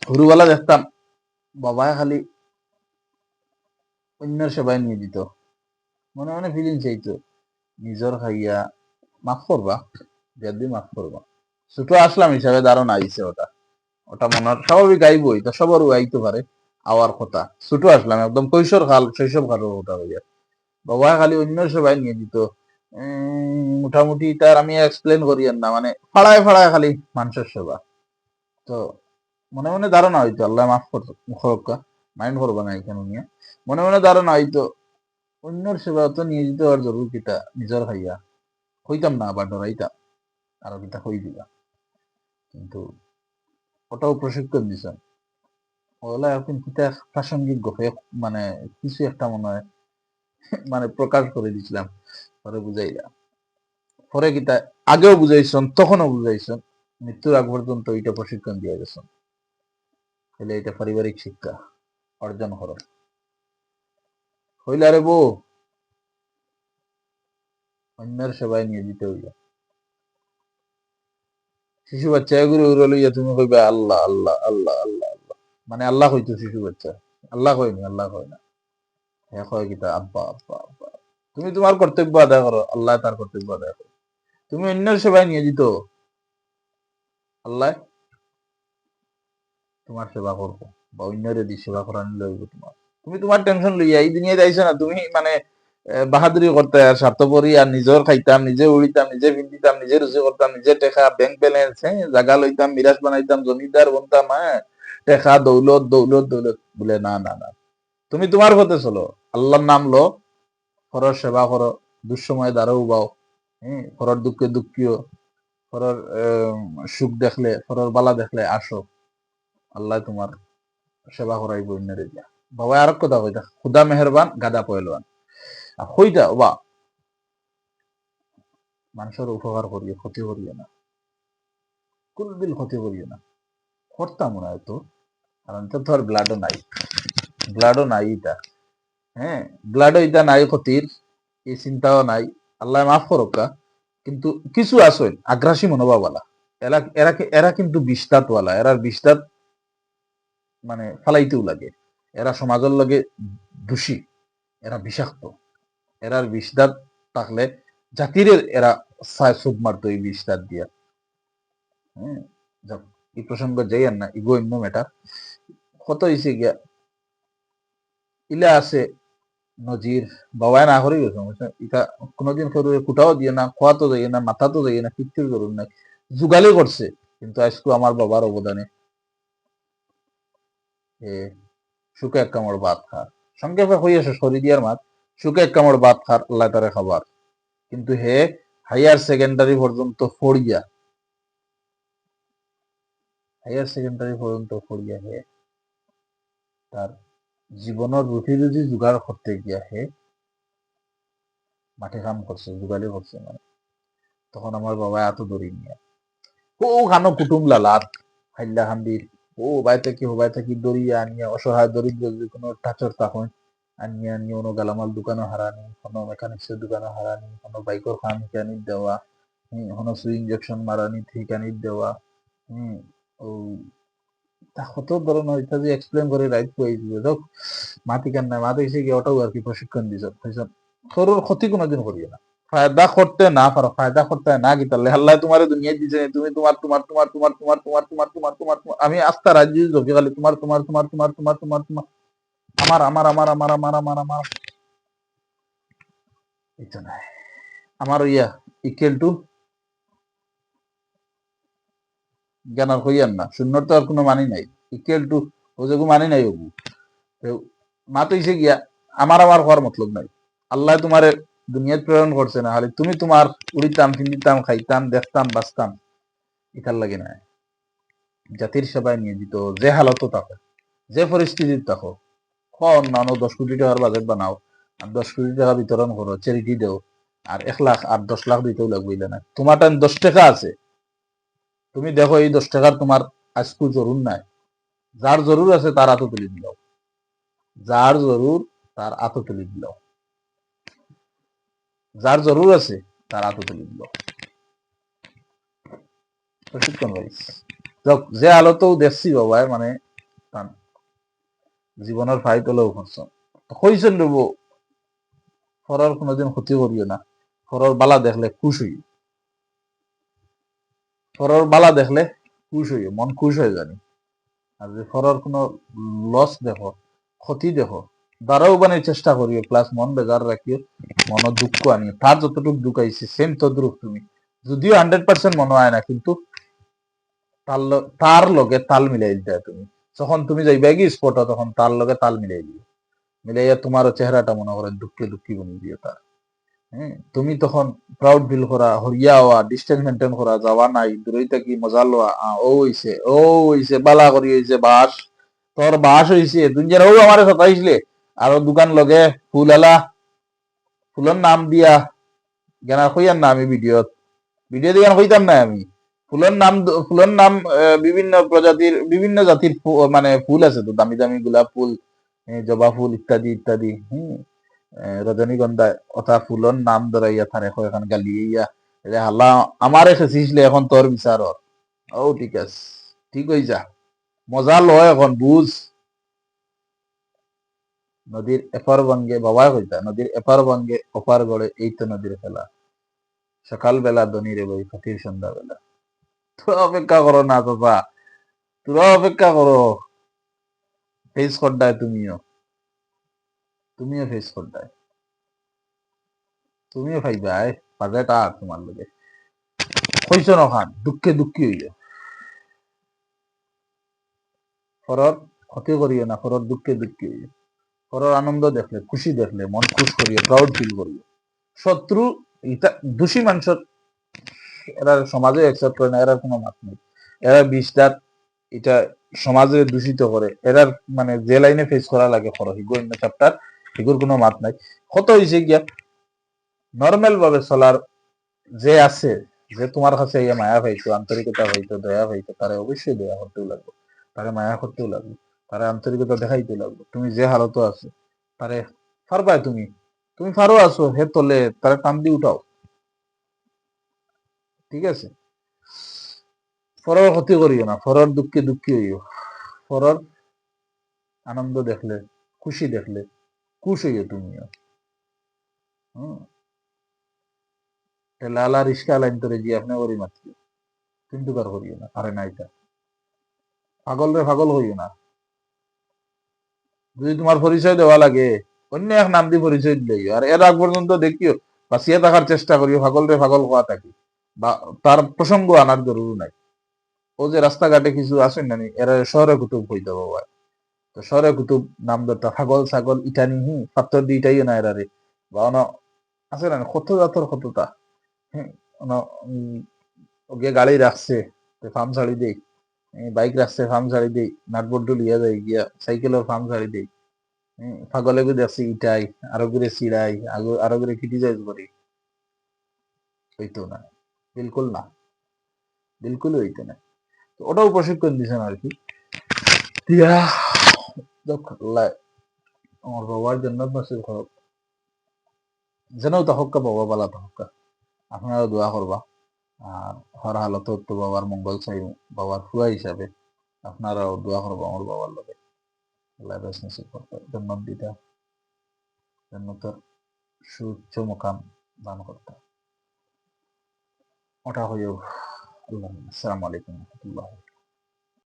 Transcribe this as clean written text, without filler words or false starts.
হুরুবেলা দেখতাম বাবায় খালি অন্যের সেবায় নিয়ে দিত, মনে মনে ফিলিং চাইতো নিজের খাইয়া মাফ করবা, যদি মাফ করবা। ছোট আসলাম হিসাবে ধারণা আইছে ওটা, ওটা মনের স্বাভাবিক আইবই, তো সবারও আইতে পারে আওয়ার কথা। ছোট আসলাম একদম কৈশোর কাল, শৈশব কাল ওটা হইয়া বাবা খালি অন্য সবাই নিয়ে দিত। মোটামুটি তার আমি এক্সপ্লেন করি না, মানে ফাড়ায় ফাড়ায় খালি মানুষের সেবা। তো মনে মনে ধারণা হইতো আল্লাহ মাফ করতো, মাইন্ড করবো না এখানে নিয়ে। মনে মনে ধারণা হইতো অন্যর সেবা তো নিয়ে যেতে আর জরুর কিতা, নিজের খাইয়া হইতাম না, আবার ডরাইতাম আরো কিতা হই দিবা। কিন্তু ওটাও প্রশিক্ষণ দিছেন ওগুলা এখন কিতা প্রাসঙ্গিক গপে, মানে কিছু একটা মনে হয় মানে প্রকাশ করে দিছিলাম, পরে বুঝাইলাম। পরে কিতা আগেও বুঝাইছেন, তখনও বুঝাইছেন, মৃত্যুর আগ পর্যন্ত এটা প্রশিক্ষণ দিয়ে গেছেন। তাহলে এটা পারিবারিক শিক্ষা অর্জন করো। হইলে আরে বউ অন্যের সেবায় নিয়ে দিতে হইল। শিশু বাচ্চা এগুলো উড়ে লইয়া তুমি কইবে আল্লাহ আল্লাহ আল্লাহ আল্লাহ আল্লাহ, মানে আল্লাহ হইতো শিশু বাচ্চা, আল্লাহ কয়নি, আল্লাহ কয় না, হ্যাঁ কয় কিতা আব্বা আব্বা আব্বা। তুমি তোমার কর্তব্য আদায় করো, আল্লাহ তার কর্তব্য আদায় করো। তুমি অন্যের সেবায় নিয়ে দিত, আল্লাহ তোমার সেবা করবো, বা অন্যের যদি সেবা করা নিলে হইব তোমার। তুমি তোমার টেনশন লইয়া এই দুনিয়ায় যাইছো না, তুমি মানে বাহাদুরি করতে আর স্বার্থপরি আর নিজের খাইতাম, নিজে উড়িতাম, নিজে পিন্দিতাম, নিজে রুচি করতাম, নিজে টেকা ব্যাংক ব্যালেন্স, হ্যাঁ জায়গা লইতাম, মিরাজ বানাইতাম, জমিদার বনতাম, হ্যাঁ টেকা দৌলত দৌলত দৌলত বলে না না না। তুমি তোমার পথে চলো, আল্লাহর নাম লো, ফরর সেবা করো, দুঃসময় দ্বারাও বাও, হ্যাঁ ফরর দুঃখে দুঃখীয়, ফরর সুখ দেখলে, ফরর বালা দেখলে আসো, আল্লাহ তোমার সেবা করাইব অন্যের দিয়া। বাবা আর কথা কইতা খুদা মেহরবান গাদা পয়লবান, হইতা বা মানুষের উপকার করিও, ক্ষতি করিও না, কুলবিল ক্ষতি করিও না। করতাম মনে হয়তো, কারণ তো তোর ব্লাডও নাই, ব্লাডও নাই ইটা, হ্যাঁ ব্লাডও ইটা নাই ক্ষতির, এই চিন্তাও নাই, আল্লাহ মাফ করুকা। কিন্তু কিছু আছে আগ্রাসী মনোভাবওয়ালা, এরা এরা এরা কিন্তু বিষদাতওয়ালা, এরার বিষদাত মানে ফালাইতেও লাগে, এরা সমাজের লগে দোষী, এরা বিষাক্ত, এরার বিষদাত থাকলে জাতির এরা সুপ মারতো এই বিষদাত দিয়া। হ্যাঁ এই প্রসঙ্গ যাই আর না, ইগো অন্য ম্যাটার। কত হয়েছে গিয়া ইলা আছে নজির, বাবায় না করে গেছে এটা, কোনোদিন কেউ কুটাও দিয়ে না, খোয়া তো যাই না, মাথা তো যাই না, কিচ্ছুর করুন নাই, যুগালি করছে। কিন্তু আজকে আমার বাবার অবদানে সুখে এক কামড় ভাত খার, সংক্ষেপে হইয়াছে শরীরিয়ার মাত, সুখে এক কামড় ভাত খার আল্লাহ তারে খাবার। কিন্তু হে হাইয়ার সেকেন্ডারি পর্যন্ত ফড়িয়া, হাইয়ার সেকেন্ডারি পর্যন্ত ফড়িয়া হে তার জীবনের রুটি রুজি জোগাড় করতে গিয়া হে মাঠে কাম করছে, যুগালি করছে। মানে তখন আমার বাবা এত দড়ি নিয়ে ও খানো কুটুম লালাত হাইল্লা খান্দির, ও বাইতে কি হবাইতে কি দড়িয়ে আনিয়া অসহায় দরিদ্র যে কোনো টাচর তখন আনিয়া আনিয়ে কোনো গালামাল দোকানও হারানি, কোনো মেকানিক্সের দোকানও হারানি, কোনো বাইকের খাম হিকানি দেওয়া, কোনো সুই ইঞ্জেকশন মারানি ঠিকানি দেওয়া, হম ও কত ধরনের এটা যে এক্সপ্লেন করে রাইট করে দিবে ধর। মাতি কেন না মাতি এসে গিয়ে ওটাও আর কি প্রশিক্ষণ দিছে, সরুর ক্ষতি কোনোদিন করিয়ে না, ফায়দা করতে না পারো, ফায়দা করতে না কি তাহলে আল্লাহ তোমার দুনিয়া দিছে, তুমি তোমার তোমার তোমার তোমার তোমার তোমার তোমার তোমার তোমার তোমার আমি আস্থা রাজ্য ঢোকে খালি তোমার তোমার তোমার তোমার তোমার তোমার তোমার আমার আমার আমার আমার আমার আমার আমার এটা নাই আমার ইয়া ইকুয়াল টু জ্ঞান আর হইয়ার না, শূন্যর তো আর কোনো মানি নাই, ইকুয়াল টু ও যেগু মানি নাই ওগু মা তো এসে গিয়া আমার আমার হওয়ার মতলব নাই। আল্লাহ তোমার দুনিয়াত প্রেরণ করছে না, খালি তুমি তোমার উড়িতাম ফিন্দিতাম খাইতাম দেখতাম বাঁচতাম এটার লাগে না। জাতির সেবায় নিয়োজিত যে হালত থাকো, যে পরিস্থিতির থাকো, অন্যান্য 10 কোটি টাকার বাজেট বানাও আর 10 কোটি টাকা বিতরণ করো, চ্যারিটি দেও, আর 1 লাখ আর 10 লাখ দিতেও লাগবে না, তোমার টাইম 10 টাকা আছে, তুমি দেখো এই 10 টাকার তোমার আজকু জরুর নাই, যার জরুর আছে তার হাতে তুলে দিলাও, যার জরুর তার হাতে তুলে দিলাও, যার জরুর আছে তার হাতে তুলে দিলাও। প্রশিক্ষণ গাইস যে আলোতেও দেখছি বাবা, মানে তান জীবনের ফাইট হলেও করছো কইছেন রব ফরার কোনোদিন ক্ষতি করিও না ফরার বালা দেখলে খুশ হই ফরার বালা দেখলে খুশ হইও মন খুশ হয়ে জানি আর যে ফরার কোনো লস দেখো ক্ষতি দেখো দ্বারাও বানিয়ে চেষ্টা করিও প্লাস মন বেজার রাখিও মন দুঃখ আনিও তার যতটুকু দুঃখ আইছে সেম তদ্রুপ তুমি যদিও 100% মনে হয় না কিন্তু তার লগে তাল মিলাই দিতে তুমি যখন তুমি যাইবা কি স্পট তখন তার লগে তাল মিলাই দিও মিলাইয়া তোমার চেহারাটা মনে করেন দুঃখে দুঃখী বনি দিও তার হ্যাঁ তুমি তখন প্রাউড ফিল করা হরিয়া হওয়া ডিস্টেন্স মেনটেন করা যাওয়া নাই দূরইটা কি মজা লওয়া ও হইছে বালা করি হইছে বাস তোর বাস হইছে দুনিয়ার ও আমার সাথে আইসলে আর দোকান লগে ফুল আলা ফুলের নাম দিয়া গেনা কইয়ার না আমি ভিডিও দিয়ে কইতাম না আমি ফুলের নাম বিভিন্ন প্রজাতির বিভিন্ন জাতির মানে ফুল আছে তো দামি দামি গোলাপ ফুল জবা ফুল ইত্যাদি ইত্যাদি হম রজনীগন্ধা অথা ফুলর নাম ধরাইয়া থারে এখন গালিয়া হাল্লা আমারে খেছিসলে এখন তোর বিচার ও ঠিক আছে ঠিক হই যা মজা লয় এখন বুঝ নদীর এপার ভাঙ্গে বাবা কইতা নদীর এপার ভাঙ্গে ওপার গড়ে এই তো নদীর খেলা সকাল বেলা দনি রে বই ফাটির সন্ধ্যা বেলা তোরা অপেক্ষা করো না বাবা তোরা অপেক্ষা করো ফেস করডায় তুমিও ফেস করডায় তুমিও খাইবাই বাজেটা তোমার লগে কইছো নখান দুঃখে দুঃখী হইও ফরর ক্ষতি করিও না ফরর দুঃখে দুঃখী হইও ফরর আনন্দ দেখলে খুশি দেখলে মন খুশ করিও প্রাউড ফিল করিও শত্রু এটা দোষী মানুষের এরা সমাজে অ্যাকসেপ্ট করে না এরা কোনো মাত নেই এরা বিষটার এটা সমাজে দূষিত করে এরা মানে যে লাইনে ফেস করা লাগে খরচ হিগো অন্য চ্যাপ্টার হিগুর কোনো মাত নাই কত হয়েছে গিয়া নর্মাল ভাবে চলার যে আছে যে তোমার কাছে ইয়া মায়া পাইতো আন্তরিকতা পাইতো দয়া পাইতো তারে অবশ্যই দয়া করতেও লাগবে তারে মায়া করতেও লাগবে তারে আন্তরিকতা দেখাইতে লাগবে তুমি যে হালত আছে তারে পারবাই তুমি তুমি পারো আছো হে তলে তারে টান দিয়ে উঠাও ঠিক আছে ফরর ক্ষতি করিও না ফরর দুঃখে দুঃখী হইও ফরর আনন্দ দেখলে খুশি দেখলে খুশ হইও তুমিও হম লালা রিস্কা লাইন তোরে জি আপনি ওরি মাত্র কিন্তু কার করিও না আরে না এটা পাগল রে পাগল হইও না যদি তোমার পরিচয় দেওয়া লাগে অন্য এক নাম দিয়ে পরিচয় দিলেই আর এর আগ পর্যন্ত দেখিও বাঁচিয়ে থাকার চেষ্টা করিও পাগল রে পাগল হওয়া থাকি বা তার প্রসঙ্গ আনার জরুরি নাই ও যে রাস্তাঘাটে কিছু আসেন না এরা শহরে কুতুব হইতে বাবা তো শহরে কুতুব নাম ধরতা পাগল ছাগল ইটানি ফাত্তর দি ইটাইও না এরারে বা অন আছে না কত জাতর কতটা হ্যাঁ ওকে গাড়ি রাখছে ফার্ম ছাড়ি দেই বাইক রাখছে ফার্ম ছাড়ি দেই নাটবল্টু লিয়া যায় গিয়া সাইকেলের ফার্ম ছাড়ি দেই পাগলে গো দেখছি ইটাই আরো করে চিড়াই আরো করে ক্রিটিসাইজ করি হইতো না বিলকুল না বিলকুল হইতো না তো ওটাও প্রশিক্ষণ দিছেন আর কি দিয়া আল্লাহ আমার বাবার জন্য নসিব হোক যেন তহক্কা বাবা বালা তহক্কা আপনারা দোয়া করবা আর হর হালত তো বাবার মঙ্গল চাই বাবার ফুয়া হিসাবে আপনারাও দোয়া করবো আমার বাবার লগে আল্লাহ বেশ নসিব করতে জন্নত দিতে জন্নতের সুউচ্চ মোকাম দান করতে ওটা হইও আল্লাহ আসসালামু আলাইকুম রহমতুল্লাহ